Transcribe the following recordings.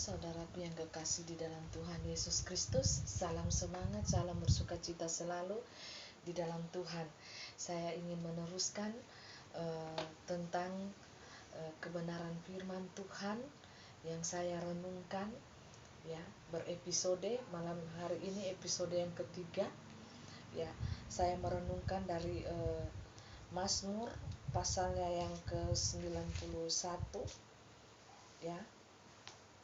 saudaraku yang kekasih di dalam Tuhan Yesus Kristus. Salam semangat, salam bersukacita selalu di dalam Tuhan. Saya ingin meneruskan tentang kebenaran firman Tuhan yang saya renungkan ya, berepisode malam hari ini, episode yang ketiga ya. Saya merenungkan dari Mazmur pasalnya yang ke-91 ya,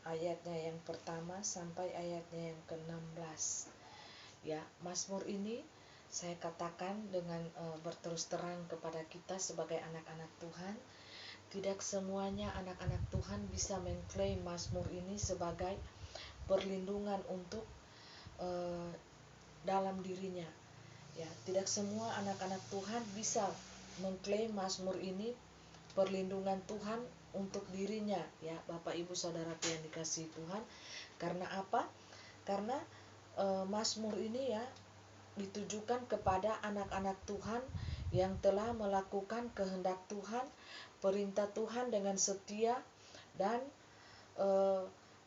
ayatnya yang pertama sampai ayatnya yang ke-16 ya. Mazmur ini saya katakan dengan berterus terang kepada kita sebagai anak-anak Tuhan, tidak semuanya anak-anak Tuhan bisa mengklaim Mazmur ini sebagai perlindungan untuk dalam dirinya ya. Tidak semua anak-anak Tuhan bisa mengklaim Mazmur ini perlindungan Tuhan untuk dirinya ya, Bapak Ibu Saudara yang dikasihi Tuhan. Karena apa? Karena Mazmur ini ya ditujukan kepada anak-anak Tuhan yang telah melakukan kehendak Tuhan, perintah Tuhan dengan setia, dan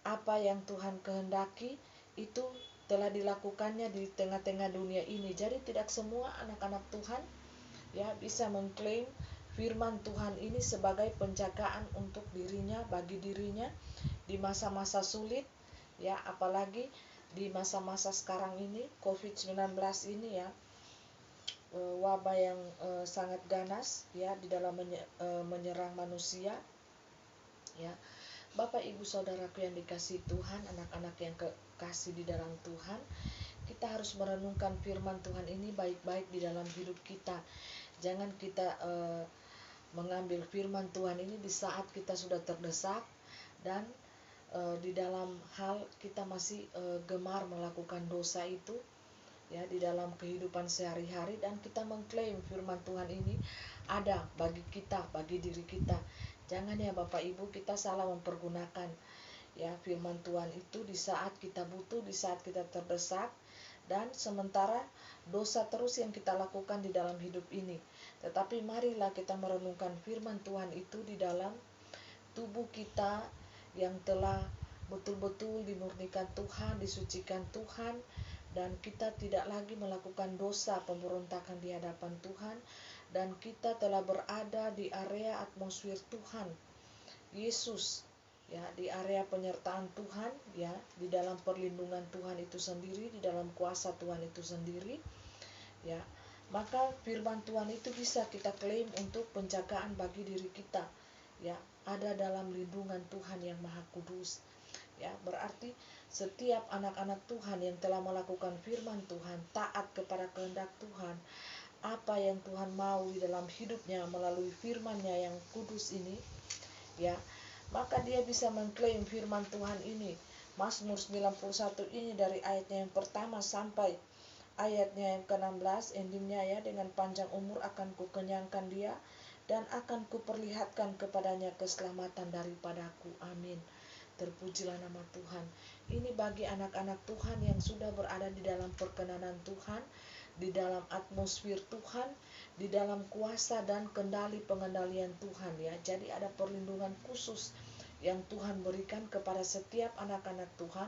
apa yang Tuhan kehendaki itu telah dilakukannya di tengah-tengah dunia ini. Jadi tidak semua anak-anak Tuhan ya bisa mengklaim firman Tuhan ini sebagai penjagaan untuk dirinya, bagi dirinya di masa-masa sulit ya, apalagi di masa-masa sekarang ini, COVID-19 ini ya, wabah yang sangat ganas ya di dalam menyerang manusia ya. Bapak Ibu Saudaraku yang dikasihi Tuhan, anak-anak yang kekasih di dalam Tuhan, kita harus merenungkan firman Tuhan ini baik-baik di dalam hidup kita. Jangan kita mengambil firman Tuhan ini di saat kita sudah terdesak dan di dalam hal kita masih gemar melakukan dosa itu ya di dalam kehidupan sehari-hari, dan kita mengklaim firman Tuhan ini ada bagi kita, bagi diri kita. Jangan ya Bapak Ibu, kita salah mempergunakan ya firman Tuhan itu di saat kita butuh, di saat kita terdesak, dan sementara dosa terus yang kita lakukan di dalam hidup ini. Tetapi marilah kita merenungkan firman Tuhan itu di dalam tubuh kita yang telah betul-betul dimurnikan Tuhan, disucikan Tuhan, dan kita tidak lagi melakukan dosa pemberontakan di hadapan Tuhan, dan kita telah berada di area atmosfer Tuhan Yesus ya, di area penyertaan Tuhan ya, di dalam perlindungan Tuhan itu sendiri, di dalam kuasa Tuhan itu sendiri ya. Maka firman Tuhan itu bisa kita klaim untuk penjagaan bagi diri kita ya, ada dalam lindungan Tuhan yang Maha Kudus ya. Berarti setiap anak-anak Tuhan yang telah melakukan firman Tuhan, taat kepada kehendak Tuhan, apa yang Tuhan mau di dalam hidupnya melalui firman-Nya yang kudus ini ya, maka dia bisa mengklaim firman Tuhan ini. Mazmur 91 ini dari ayatnya yang pertama sampai ayatnya yang ke-16, endingnya ya, dengan panjang umur akan kukenyangkan dia dan akan kuperlihatkan kepadanya keselamatan daripadaku. Amin. Terpujilah nama Tuhan. Ini bagi anak-anak Tuhan yang sudah berada di dalam perkenanan Tuhan, di dalam atmosfer Tuhan, di dalam kuasa dan pengendalian Tuhan ya. Jadi ada perlindungan khusus yang Tuhan berikan kepada setiap anak-anak Tuhan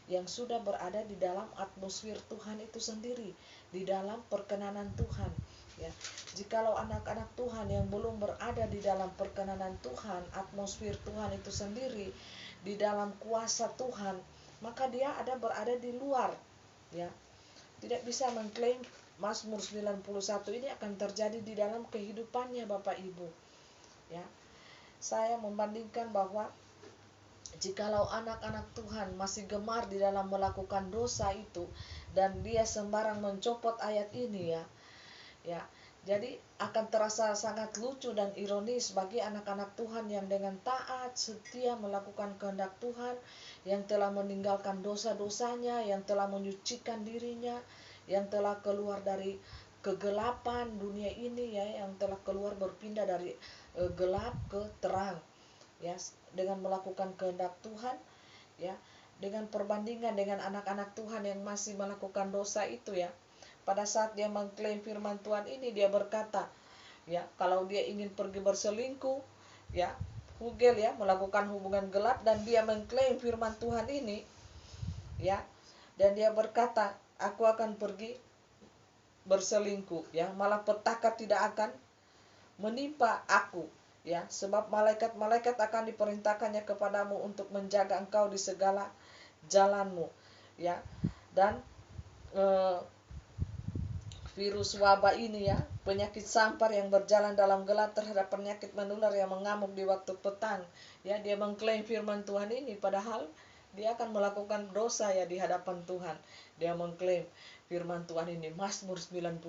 yang sudah berada di dalam atmosfer Tuhan itu sendiri, di dalam perkenanan Tuhan ya. Jikalau anak-anak Tuhan yang belum berada di dalam perkenanan Tuhan, atmosfer Tuhan itu sendiri, di dalam kuasa Tuhan, maka dia ada berada di luar ya, tidak bisa mengklaim Mazmur 91 ini akan terjadi di dalam kehidupannya Bapak Ibu ya. Saya membandingkan bahwa jikalau anak-anak Tuhan masih gemar di dalam melakukan dosa itu, dan dia sembarang mencopot ayat ini ya, jadi akan terasa sangat lucu dan ironis bagi anak-anak Tuhan yang dengan taat, setia melakukan kehendak Tuhan, yang telah meninggalkan dosa-dosanya, yang telah menyucikan dirinya, yang telah keluar dari kegelapan dunia ini ya, yang telah keluar berpindah dari gelap ke terang ya, dengan melakukan kehendak Tuhan ya. Dengan perbandingan dengan anak-anak Tuhan yang masih melakukan dosa itu ya, pada saat dia mengklaim firman Tuhan ini, dia berkata ya, kalau dia ingin pergi berselingkuh ya, hugel ya, melakukan hubungan gelap, dan dia mengklaim firman Tuhan ini ya, dan dia berkata, aku akan pergi berselingkuh ya, malah petaka tidak akan menimpa aku ya, sebab malaikat-malaikat akan diperintahkannya kepadamu untuk menjaga engkau di segala jalanmu ya. Dan virus wabah ini ya, penyakit sampar yang berjalan dalam gelap terhadap penyakit menular yang mengamuk di waktu petang ya, dia mengklaim firman Tuhan ini padahal dia akan melakukan dosa ya di hadapan Tuhan. Dia mengklaim firman Tuhan ini, Mazmur 91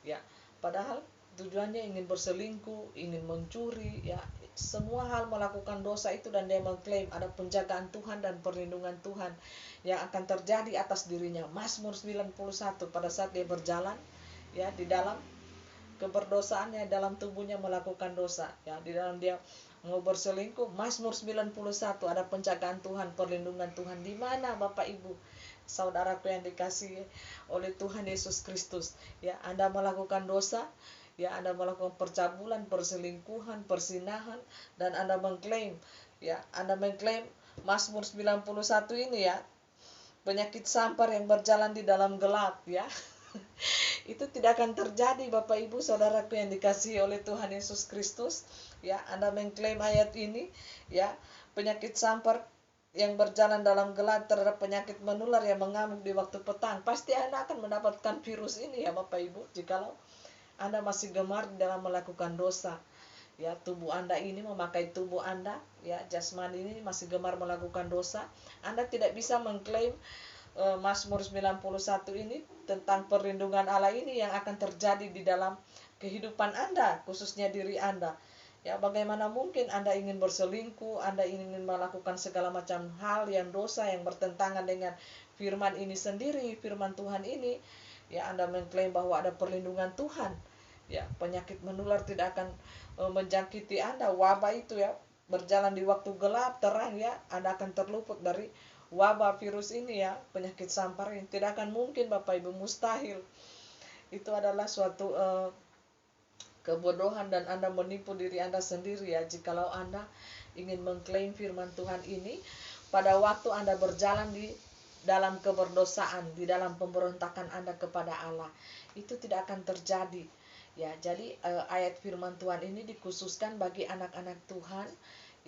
ya, padahal tujuannya ingin berselingkuh, ingin mencuri ya, semua hal melakukan dosa itu, dan dia mengklaim ada penjagaan Tuhan dan perlindungan Tuhan yang akan terjadi atas dirinya. Mazmur 91 pada saat dia berjalan ya di dalam keberdosaannya, dalam tubuhnya melakukan dosa ya, di dalam dia mau berselingkuh, Mazmur 91 ada penjagaan Tuhan, perlindungan Tuhan. Di mana Bapak Ibu saudaraku yang dikasihi oleh Tuhan Yesus Kristus ya, Anda melakukan dosa ya, Anda melakukan percabulan, perselingkuhan, persinahan, dan Anda mengklaim ya, Anda mengklaim Mazmur 91 ini ya, penyakit sampar yang berjalan di dalam gelap ya. Itu tidak akan terjadi Bapak Ibu saudaraku yang dikasihi oleh Tuhan Yesus Kristus ya. Anda mengklaim ayat ini ya, penyakit sampar yang berjalan dalam gelap terhadap penyakit menular yang mengamuk di waktu petang. Pasti Anda akan mendapatkan virus ini ya Bapak Ibu, jikalau Anda masih gemar dalam melakukan dosa ya. Tubuh Anda ini memakai tubuh Anda ya, jasmani ini masih gemar melakukan dosa. Anda tidak bisa mengklaim Mazmur 91 ini tentang perlindungan Allah ini yang akan terjadi di dalam kehidupan Anda, khususnya diri Anda ya. Bagaimana mungkin Anda ingin berselingkuh, Anda ingin melakukan segala macam hal yang dosa yang bertentangan dengan firman ini sendiri, firman Tuhan ini ya. Anda mengklaim bahwa ada perlindungan Tuhan ya, penyakit menular tidak akan menjangkiti Anda. Wabah itu ya berjalan di waktu gelap, terang ya, Anda akan terluput dari wabah virus ini ya, penyakit sampar ini. Tidak akan mungkin Bapak Ibu, mustahil. Itu adalah suatu kebodohan, dan Anda menipu diri Anda sendiri ya, jikalau Anda ingin mengklaim firman Tuhan ini pada waktu Anda berjalan di dalam keberdosaan, di dalam pemberontakan Anda kepada Allah. Itu tidak akan terjadi ya. Jadi ayat firman Tuhan ini dikhususkan bagi anak-anak Tuhan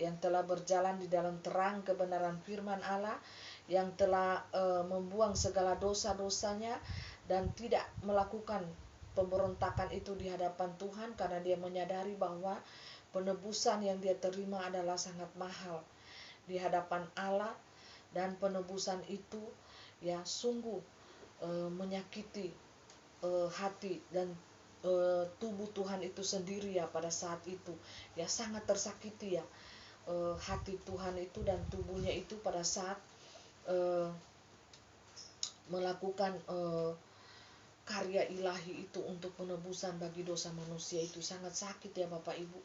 yang telah berjalan di dalam terang kebenaran firman Allah, yang telah membuang segala dosa-dosanya dan tidak melakukan pemberontakan itu di hadapan Tuhan, karena dia menyadari bahwa penebusan yang dia terima adalah sangat mahal di hadapan Allah, dan penebusan itu ya sungguh menyakiti hati dan tubuh Tuhan itu sendiri ya. Pada saat itu ya sangat tersakiti ya hati Tuhan itu dan tubuhnya itu pada saat melakukan karya ilahi itu untuk penebusan bagi dosa manusia. Itu sangat sakit ya Bapak Ibu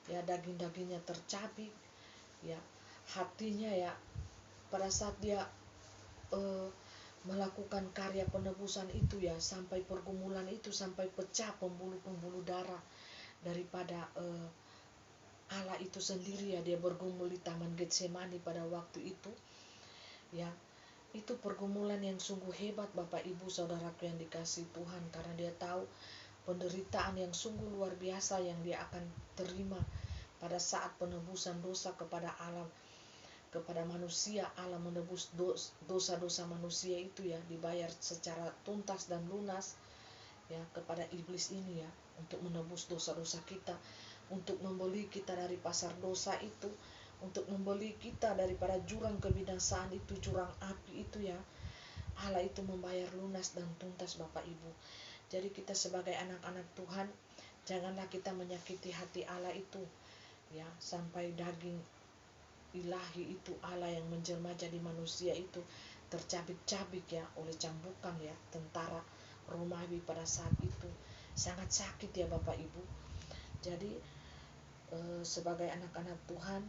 ya, daging-dagingnya tercabik ya, hatinya ya, pada saat dia melakukan karya penebusan itu ya, sampai pergumulan itu, sampai pecah pembuluh-pembuluh darah daripada Allah itu sendiri ya. Dia bergumul di Taman Getsemani pada waktu itu ya. Itu pergumulan yang sungguh hebat Bapak Ibu saudaraku yang dikasihi Tuhan, karena dia tahu penderitaan yang sungguh luar biasa yang dia akan terima pada saat penebusan dosa kepada alam, kepada manusia. Allah menebus dosa-dosa manusia itu ya, dibayar secara tuntas dan lunas ya kepada iblis ini ya, untuk menebus dosa-dosa kita, untuk membeli kita dari pasar dosa itu, untuk membeli kita daripada jurang kebinasaan itu, jurang api itu ya. Allah itu membayar lunas dan tuntas Bapak Ibu. Jadi kita sebagai anak-anak Tuhan, janganlah kita menyakiti hati Allah itu ya, sampai daging ilahi itu, Allah yang menjelma jadi manusia itu, tercabik-cabik ya oleh cambukan ya tentara Romawi pada saat itu. Sangat sakit ya Bapak Ibu. Jadi sebagai anak-anak Tuhan,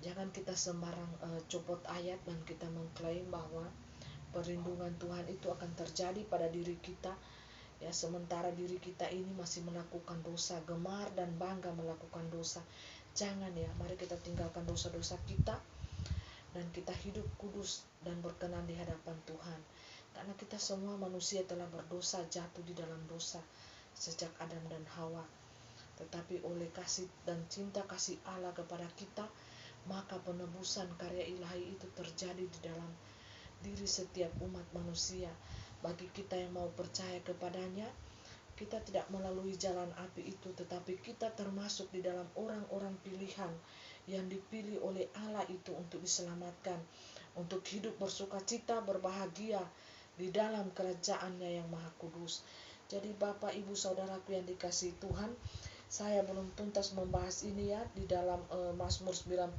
jangan kita sembarang copot ayat dan kita mengklaim bahwa perlindungan Tuhan itu akan terjadi pada diri kita ya, sementara diri kita ini masih melakukan dosa, gemar dan bangga melakukan dosa. Jangan ya, mari kita tinggalkan dosa-dosa kita dan kita hidup kudus dan berkenan di hadapan Tuhan. Karena kita semua manusia telah berdosa, jatuh di dalam dosa sejak Adam dan Hawa. Tetapi oleh kasih dan cinta kasih Allah kepada kita, maka penebusan karya ilahi itu terjadi di dalam diri setiap umat manusia. Bagi kita yang mau percaya kepadanya, kita tidak melalui jalan api itu, tetapi kita termasuk di dalam orang-orang pilihan yang dipilih oleh Allah itu untuk diselamatkan, untuk hidup bersukacita, berbahagia di dalam kerajaannya yang maha kudus. Jadi Bapak, Ibu, Saudaraku yang dikasihi Tuhan, saya belum tuntas membahas ini ya di dalam Mazmur 91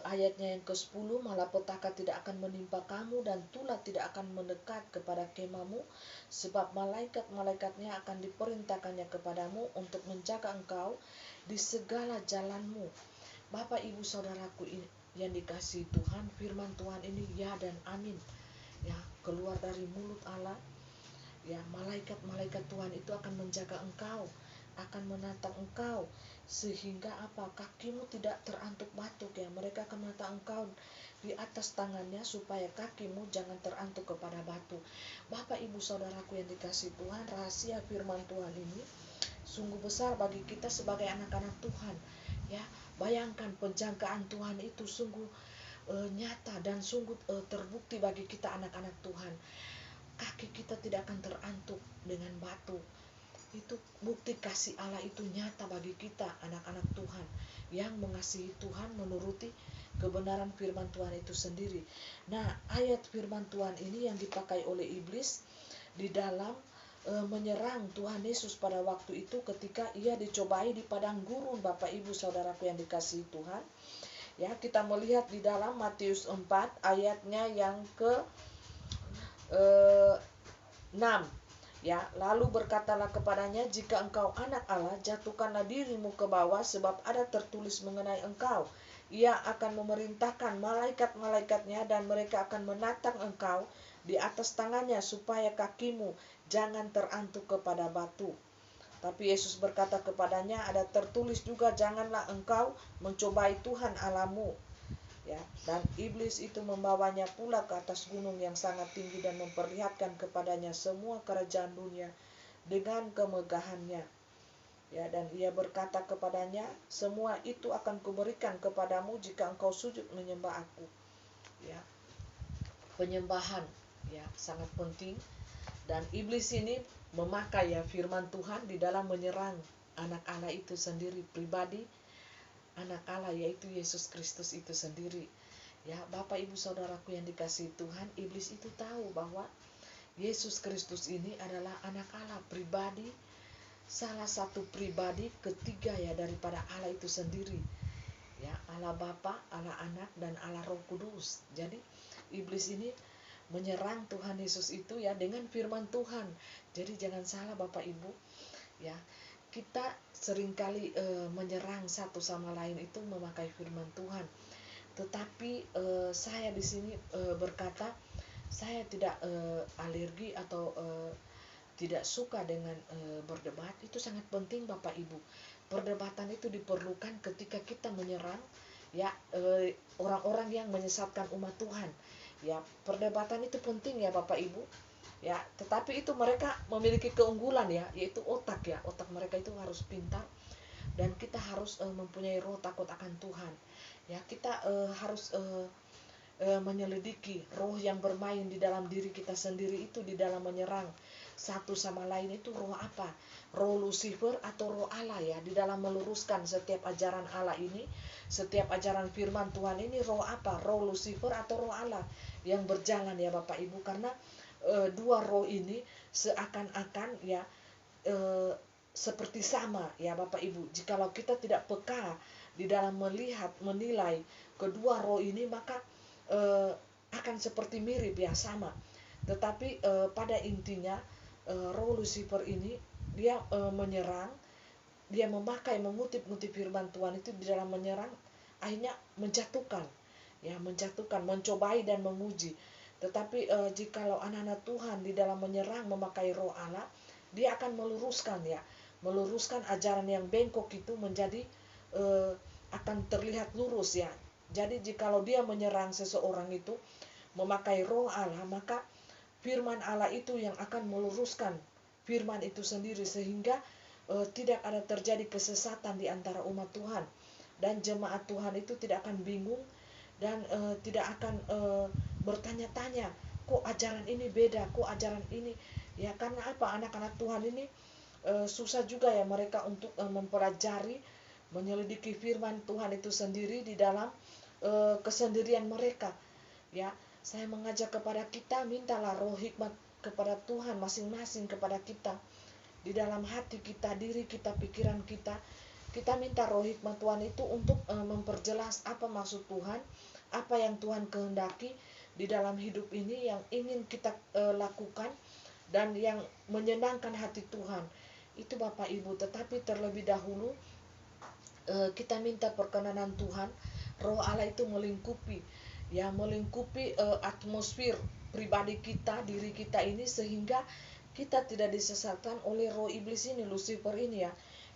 ayatnya yang ke-10, malapetaka tidak akan menimpa kamu dan tulah tidak akan mendekat kepada kemahmu, sebab malaikat-malaikatnya akan diperintahkannya kepadamu untuk menjaga engkau di segala jalanmu. Bapak, Ibu, Saudaraku yang dikasihi Tuhan, firman Tuhan ini ya dan amin. Ya, keluar dari mulut Allah. Ya, malaikat-malaikat Tuhan itu akan menjaga engkau, akan menatang engkau, sehingga apa, kakimu tidak terantuk batu. Ya, mereka akan menatang engkau di atas tangannya supaya kakimu jangan terantuk kepada batu. Bapak, Ibu, Saudaraku yang dikasihi Tuhan, rahasia firman Tuhan ini sungguh besar bagi kita sebagai anak-anak Tuhan. Ya, bayangkan penjagaan Tuhan itu sungguh nyata dan sungguh terbukti bagi kita anak-anak Tuhan. Kaki kita tidak akan terantuk dengan batu. Itu bukti kasih Allah itu nyata bagi kita anak-anak Tuhan yang mengasihi Tuhan, menuruti kebenaran firman Tuhan itu sendiri. Nah, ayat firman Tuhan ini yang dipakai oleh iblis di dalam menyerang Tuhan Yesus pada waktu itu ketika ia dicobai di padang gurun. Bapak, Ibu, Saudaraku yang dikasihi Tuhan, ya, kita melihat di dalam Matius 4 ayatnya yang ke 6. Ya, lalu berkatalah kepadanya, jika engkau anak Allah, jatuhkanlah dirimu ke bawah, sebab ada tertulis mengenai engkau, ia akan memerintahkan malaikat-malaikatnya dan mereka akan menatang engkau di atas tangannya supaya kakimu jangan terantuk kepada batu. Tapi Yesus berkata kepadanya, ada tertulis juga, janganlah engkau mencobai Tuhan Allahmu. Ya, dan iblis itu membawanya pula ke atas gunung yang sangat tinggi dan memperlihatkan kepadanya semua kerajaan dunia dengan kemegahannya. Ya, dan ia berkata kepadanya, semua itu akan kuberikan kepadamu jika engkau sujud menyembah aku. Ya, penyembahan ya sangat penting, dan iblis ini memakai ya firman Tuhan di dalam menyerang anak Allah itu sendiri, pribadi anak Allah yaitu Yesus Kristus itu sendiri. Ya, Bapak, Ibu, Saudaraku yang dikasihi Tuhan, iblis itu tahu bahwa Yesus Kristus ini adalah anak Allah, pribadi, salah satu pribadi ketiga ya daripada Allah itu sendiri. Ya, Allah Bapa, Allah Anak, dan Allah Roh Kudus. Jadi iblis ini menyerang Tuhan Yesus itu ya dengan firman Tuhan. Jadi jangan salah Bapak Ibu, ya, kita seringkali menyerang satu sama lain itu memakai firman Tuhan. Tetapi saya di sini berkata, saya tidak alergi atau tidak suka dengan berdebat. Itu sangat penting Bapak Ibu. Perdebatan itu diperlukan ketika kita menyerang ya orang-orang yang menyesatkan umat Tuhan. Ya, perdebatan itu penting ya Bapak Ibu. Ya, tetapi itu mereka memiliki keunggulan ya, yaitu otak ya. Otak mereka itu harus pintar dan kita harus mempunyai roh takut akan Tuhan. Ya, kita harus menyelidiki roh yang bermain di dalam diri kita sendiri itu di dalam menyerang satu sama lain itu roh apa? Roh Lucifer atau roh Allah ya, di dalam meluruskan setiap ajaran Allah ini, setiap ajaran firman Tuhan ini roh apa? Roh Lucifer atau roh Allah yang berjalan ya Bapak Ibu, karena dua roh ini seakan-akan ya seperti sama ya Bapak Ibu. Jikalau kita tidak peka di dalam melihat, menilai kedua roh ini, maka akan seperti mirip ya, sama. Tetapi pada intinya roh Lucifer ini dia menyerang, dia mengutip firman Tuhan itu di dalam menyerang, akhirnya menjatuhkan ya, mencobai dan menguji. Tetapi jikalau anak-anak Tuhan di dalam menyerang memakai roh Allah, dia akan meluruskan ya, meluruskan ajaran yang bengkok itu menjadi akan terlihat lurus ya. Jadi jikalau dia menyerang seseorang itu memakai roh Allah, maka firman Allah itu yang akan meluruskan firman itu sendiri, sehingga tidak ada terjadi kesesatan di antara umat Tuhan, dan jemaat Tuhan itu tidak akan bingung dan tidak akan bertanya-tanya, kok ajaran ini beda, kok ajaran ini ya. Karena apa? Anak-anak Tuhan ini susah juga ya mereka untuk mempelajari, menyelidiki firman Tuhan itu sendiri di dalam kesendirian mereka ya. Saya mengajak kepada kita, mintalah roh hikmat kepada Tuhan masing-masing kepada kita di dalam hati kita, diri kita, pikiran kita. Kita minta roh hikmat Tuhan itu untuk memperjelas apa maksud Tuhan, apa yang Tuhan kehendaki di dalam hidup ini, yang ingin kita lakukan dan yang menyenangkan hati Tuhan. Itu Bapak Ibu. Tetapi terlebih dahulu kita minta perkenanan Tuhan, roh Allah itu melingkupi ya, melingkupi atmosfer pribadi kita, diri kita ini, sehingga kita tidak disesatkan oleh roh iblis ini, Lucifer ini ya.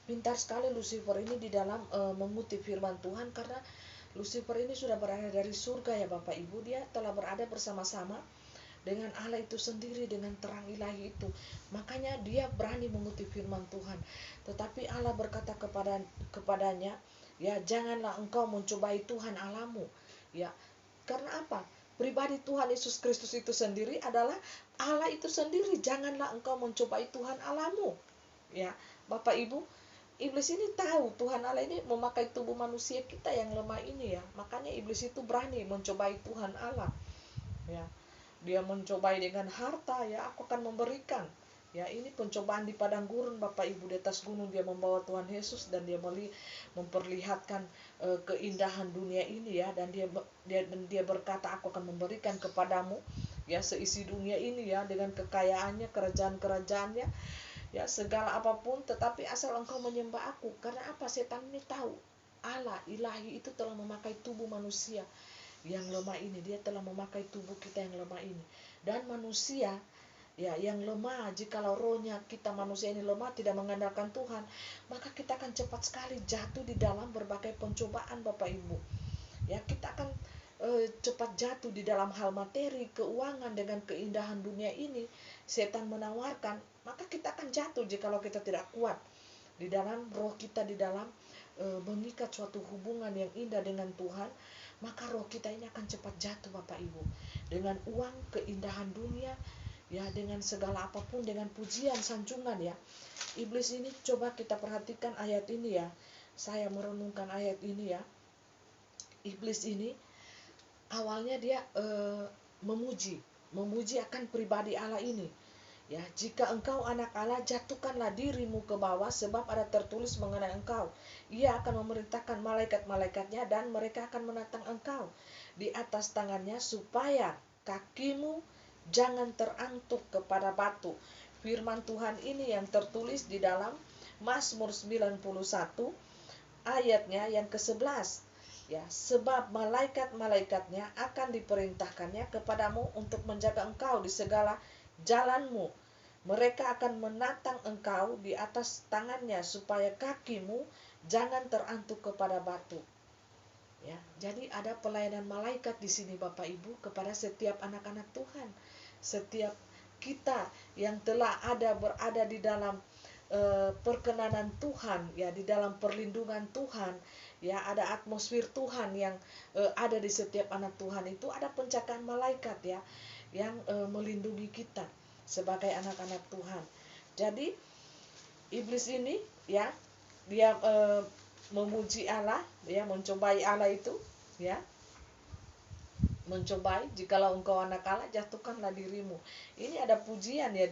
Pintar sekali Lucifer ini di dalam mengutip firman Tuhan, karena Lucifer ini sudah berada dari surga ya Bapak Ibu. Dia telah berada bersama-sama dengan Allah itu sendiri, dengan terang ilahi itu. Makanya dia berani mengutip firman Tuhan. Tetapi Allah berkata kepadanya, ya janganlah engkau mencobai Tuhan Allahmu. Ya, karena apa? Pribadi Tuhan Yesus Kristus itu sendiri adalah Allah itu sendiri. Janganlah engkau mencobai Tuhan Allahmu. Ya, Bapak Ibu, iblis ini tahu Tuhan Allah ini memakai tubuh manusia kita yang lemah ini ya. Makanya iblis itu berani mencobai Tuhan Allah. Ya, dia mencobai dengan harta ya, aku akan memberikan. Ya, ini pencobaan di padang gurun Bapak Ibu. Di atas gunung dia membawa Tuhan Yesus dan dia memperlihatkan keindahan dunia ini ya, dan dia berkata, aku akan memberikan kepadamu ya seisi dunia ini ya, dengan kekayaannya, kerajaan-kerajaannya ya, segala apapun, tetapi asal engkau menyembah aku. Karena apa? Setan ini tahu Allah ilahi itu telah memakai tubuh manusia yang lemah ini. Dia telah memakai tubuh kita yang lemah ini. Dan manusia ya yang lemah, jikalau rohnya kita manusia ini lemah, tidak mengandalkan Tuhan, maka kita akan cepat sekali jatuh di dalam berbagai pencobaan Bapak Ibu. Ya, kita akan cepat jatuh di dalam hal materi, keuangan, dengan keindahan dunia ini. Setan menawarkan, maka kita akan jatuh jikalau kita tidak kuat di dalam roh kita, di dalam mengikat suatu hubungan yang indah dengan Tuhan. Maka roh kita ini akan cepat jatuh Bapak Ibu, dengan uang, keindahan dunia ya, dengan segala apapun, dengan pujian, sanjungan ya. Iblis ini, coba kita perhatikan ayat ini ya. Saya merenungkan ayat ini ya. Iblis ini awalnya dia memuji akan pribadi Allah ini. Ya, jika engkau anak Allah, jatuhkanlah dirimu ke bawah, sebab ada tertulis mengenai engkau, ia akan memerintahkan malaikat-malaikatnya dan mereka akan menatang engkau di atas tangannya, supaya kakimu jangan terantuk kepada batu. Firman Tuhan ini yang tertulis di dalam Mazmur 91 ayatnya yang ke-11. Ya, sebab malaikat-malaikatnya akan diperintahkannya kepadamu untuk menjaga engkau di segala jalanmu. Mereka akan menatang engkau di atas tangannya, supaya kakimu jangan terantuk kepada batu. Ya, jadi ada pelayanan malaikat di sini Bapak Ibu kepada setiap anak-anak Tuhan. Setiap kita yang telah berada di dalam perkenanan Tuhan ya, di dalam perlindungan Tuhan ya, ada atmosfer Tuhan yang ada di setiap anak Tuhan itu. Ada penjagaan malaikat ya yang melindungi kita sebagai anak-anak Tuhan. Jadi iblis ini ya, dia memuji Allah ya, mencobai Allah itu ya, mencobai, jikalau engkau anak Allah, jatuhkanlah dirimu. Ini ada pujian ya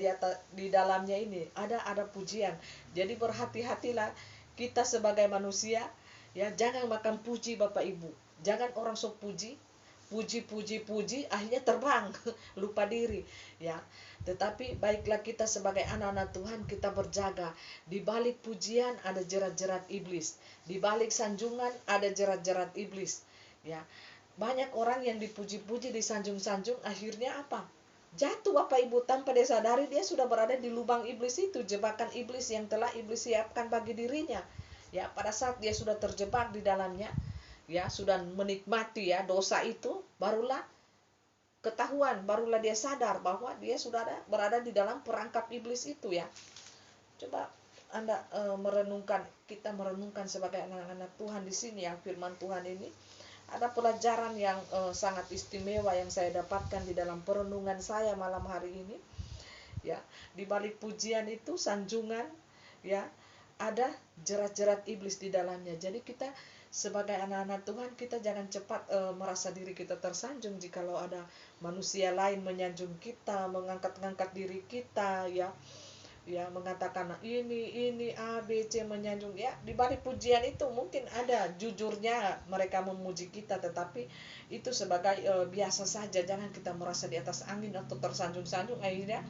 di dalamnya ini, ada pujian. Jadi berhati-hatilah kita sebagai manusia ya, jangan makan puji Bapak Ibu. Jangan orang sok puji, akhirnya terbang lupa diri ya. Tetapi baiklah kita sebagai anak-anak Tuhan, kita berjaga. Di balik pujian ada jerat-jerat iblis, di balik sanjungan ada jerat-jerat iblis ya. Banyak orang yang dipuji-puji, disanjung-sanjung, akhirnya apa? jatuh Bapak Ibu, tanpa dia sadari dia sudah berada di lubang iblis itu, jebakan iblis yang telah iblis siapkan bagi dirinya. Ya, pada saat dia sudah terjebak di dalamnya, ya sudah menikmati ya dosa itu, barulah ketahuan, barulah dia sadar bahwa dia sudah berada di dalam perangkap iblis itu ya. Coba Anda kita merenungkan sebagai anak-anak Tuhan di sini ya, firman Tuhan ini ada pelajaran yang sangat istimewa yang saya dapatkan di dalam perenungan saya malam hari ini. Ya, di balik pujian itu sanjungan ya, ada jerat-jerat iblis di dalamnya. Jadi kita sebagai anak-anak Tuhan, kita jangan cepat merasa diri kita tersanjung jikalau ada manusia lain menyanjung kita, mengangkat-ngangkat diri kita ya. Ya, mengatakan ini A B C menyanjung ya. Di balik pujian itu mungkin ada jujurnya mereka memuji kita, tetapi itu sebagai biasa saja. Jangan kita merasa di atas angin atau tersanjung-sanjung, akhirnya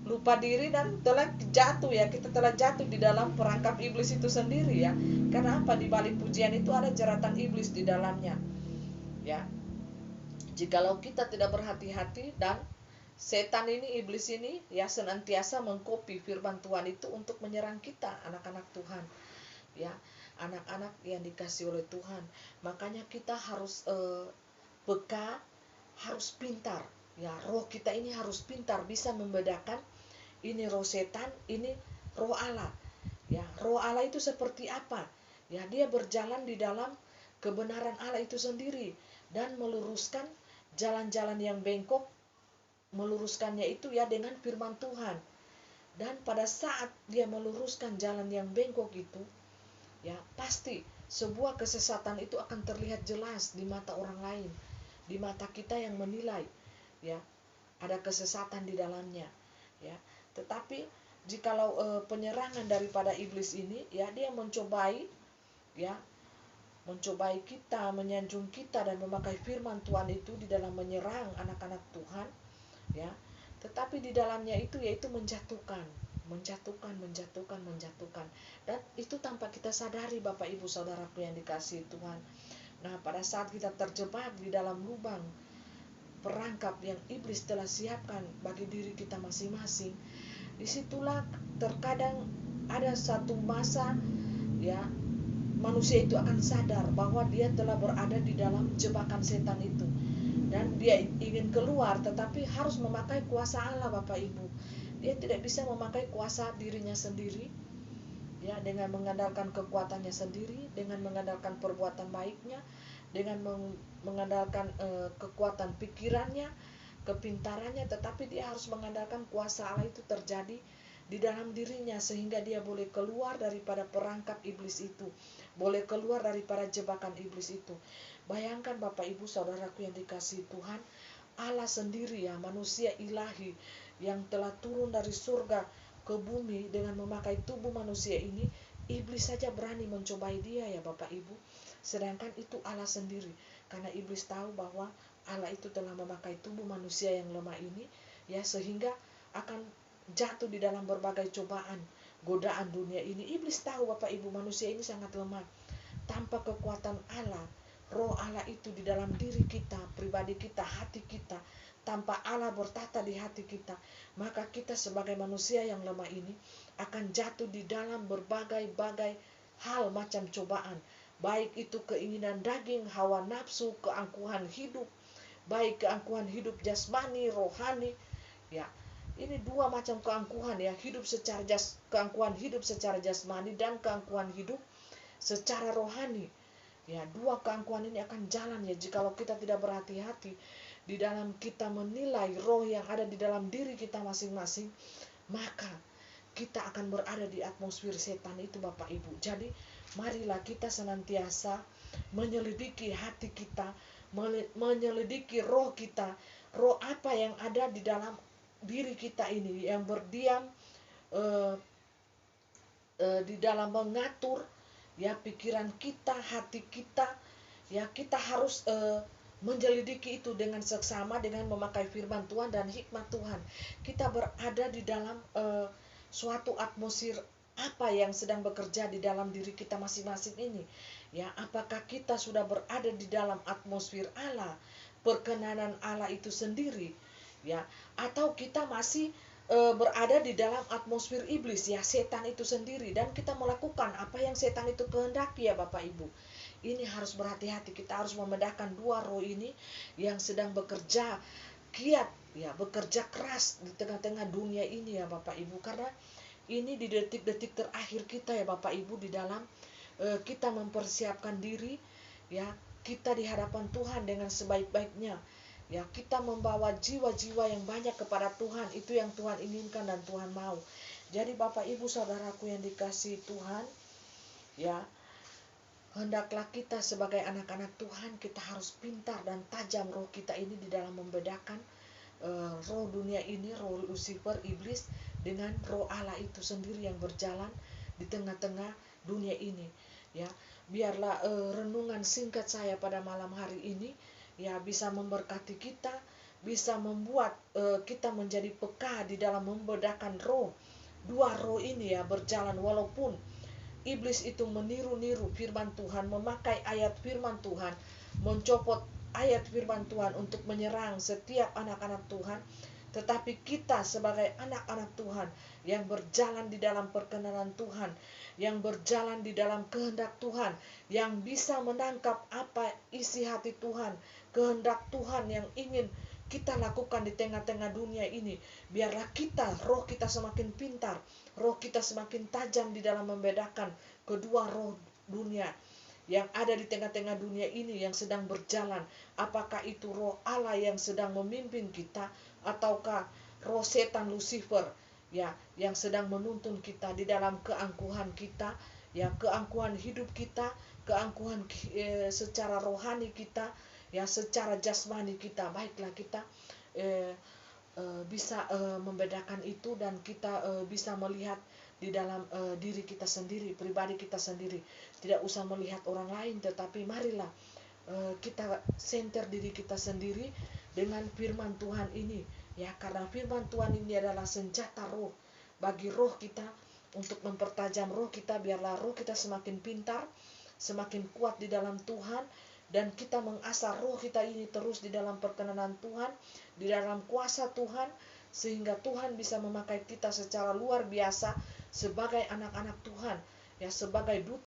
lupa diri dan telah jatuh ya. Kita telah jatuh di dalam perangkap iblis itu sendiri ya. Karena apa? Di balik pujian itu ada jeratan iblis di dalamnya ya. Jikalau kita tidak berhati-hati, dan setan ini, iblis ini ya senantiasa mengkopi firman Tuhan itu untuk menyerang kita, anak-anak Tuhan ya, anak-anak yang dikasihi oleh Tuhan. Makanya kita harus peka, harus pintar ya. Roh kita ini harus pintar, bisa membedakan ini roh setan, ini roh Allah ya. Roh Allah itu seperti apa ya? Dia berjalan di dalam kebenaran Allah itu sendiri dan meluruskan jalan-jalan yang bengkok, meluruskannya itu ya dengan firman Tuhan. Dan pada saat dia meluruskan jalan yang bengkok itu ya, pasti sebuah kesesatan itu akan terlihat jelas di mata orang lain, di mata kita yang menilai ya, ada kesesatan di dalamnya ya. Tetapi jikalau penyerangan daripada iblis ini ya, dia mencobai ya, mencobai kita, menyanjung kita dan memakai firman Tuhan itu di dalam menyerang anak-anak Tuhan ya, tetapi di dalamnya itu yaitu menjatuhkan, dan itu tanpa kita sadari Bapak Ibu Saudaraku yang dikasihi Tuhan. Nah, pada saat kita terjebak di dalam lubang perangkap yang iblis telah siapkan bagi diri kita masing-masing, disitulah terkadang ada satu masa ya, manusia itu akan sadar bahwa dia telah berada di dalam jebakan setan itu. Dan dia ingin keluar, tetapi harus memakai kuasa Allah Bapak Ibu. Dia tidak bisa memakai kuasa dirinya sendiri ya, dengan mengandalkan kekuatannya sendiri, dengan mengandalkan perbuatan baiknya, dengan mengandalkan kekuatan pikirannya, kepintarannya, tetapi dia harus mengandalkan kuasa Allah itu terjadi di dalam dirinya, sehingga dia boleh keluar daripada perangkap iblis itu, boleh keluar daripada jebakan iblis itu. Bayangkan Bapak Ibu Saudaraku yang dikasihi Tuhan, Allah sendiri ya, manusia ilahi yang telah turun dari surga ke bumi dengan memakai tubuh manusia ini, iblis saja berani mencobai dia ya Bapak Ibu. Sedangkan itu Allah sendiri, karena iblis tahu bahwa Allah itu telah memakai tubuh manusia yang lemah ini ya, sehingga akan jatuh di dalam berbagai cobaan, godaan dunia ini. Iblis tahu Bapak Ibu, manusia ini sangat lemah. Tanpa kekuatan Allah, roh Allah itu di dalam diri kita, pribadi kita, hati kita, tanpa Allah bertata di hati kita, maka kita sebagai manusia yang lemah ini akan jatuh di dalam berbagai-bagai hal macam cobaan, baik itu keinginan daging, hawa nafsu, keangkuhan hidup, baik keangkuhan hidup jasmani, rohani ya. Ini dua macam keangkuhan ya, keangkuhan hidup secara jasmani dan keangkuhan hidup secara rohani. Ya, dua keangkuhan ini akan jalan ya, jikalau kita tidak berhati-hati di dalam kita menilai roh yang ada di dalam diri kita masing-masing, maka kita akan berada di atmosfer setan itu Bapak Ibu. Jadi marilah kita senantiasa menyelidiki hati kita, menyelidiki roh kita, roh apa yang ada di dalam diri kita ini yang berdiam di dalam mengatur ya pikiran kita, hati kita ya. Kita harus menyelidiki itu dengan seksama, dengan memakai firman Tuhan dan hikmat Tuhan. Kita berada di dalam suatu atmosfer apa yang sedang bekerja di dalam diri kita masing-masing ini ya. Apakah kita sudah berada di dalam atmosfer Allah, perkenanan Allah itu sendiri ya, atau kita masih berada di dalam atmosfer iblis, ya, setan itu sendiri, dan kita melakukan apa yang setan itu kehendaki, ya Bapak Ibu. Ini harus berhati-hati, kita harus membedakan dua roh ini yang sedang bekerja giat, ya, bekerja keras di tengah-tengah dunia ini, ya Bapak Ibu. Karena ini di detik-detik terakhir kita, ya Bapak Ibu, di dalam kita mempersiapkan diri, ya, kita di hadapan Tuhan dengan sebaik-baiknya, ya, kita membawa jiwa-jiwa yang banyak kepada Tuhan. Itu yang Tuhan inginkan dan Tuhan mau. Jadi Bapak Ibu saudaraku yang dikasihi Tuhan, ya, hendaklah kita sebagai anak-anak Tuhan, kita harus pintar dan tajam roh kita ini di dalam membedakan roh dunia ini, roh Lucifer, iblis, dengan roh Allah itu sendiri yang berjalan di tengah-tengah dunia ini, ya. Biarlah renungan singkat saya pada malam hari ini, ya, bisa memberkati kita, bisa membuat kita menjadi peka di dalam membedakan roh, dua roh ini, ya, berjalan. Walaupun iblis itu meniru-niru firman Tuhan, memakai ayat firman Tuhan, mencopot ayat firman Tuhan untuk menyerang setiap anak-anak Tuhan, tetapi kita sebagai anak-anak Tuhan yang berjalan di dalam perkenanan Tuhan, yang berjalan di dalam kehendak Tuhan, yang bisa menangkap apa isi hati Tuhan, kehendak Tuhan yang ingin kita lakukan di tengah-tengah dunia ini. Biarlah kita, roh kita semakin pintar, roh kita semakin tajam di dalam membedakan kedua roh dunia yang ada di tengah-tengah dunia ini yang sedang berjalan. Apakah itu roh Allah yang sedang memimpin kita, ataukah roh setan Lucifer, ya, yang sedang menuntun kita di dalam keangkuhan kita, ya, keangkuhan hidup kita, keangkuhan secara rohani kita, ya, secara jasmani kita. Baiklah kita bisa membedakan itu, dan kita bisa melihat di dalam diri kita sendiri, pribadi kita sendiri. Tidak usah melihat orang lain, tetapi marilah kita senter diri kita sendiri dengan firman Tuhan ini, ya, karena firman Tuhan ini adalah senjata roh bagi roh kita untuk mempertajam roh kita. Biarlah roh kita semakin pintar, semakin kuat di dalam Tuhan, dan kita mengasah roh kita ini terus di dalam perkenanan Tuhan, di dalam kuasa Tuhan, sehingga Tuhan bisa memakai kita secara luar biasa sebagai anak-anak Tuhan, ya, sebagai duta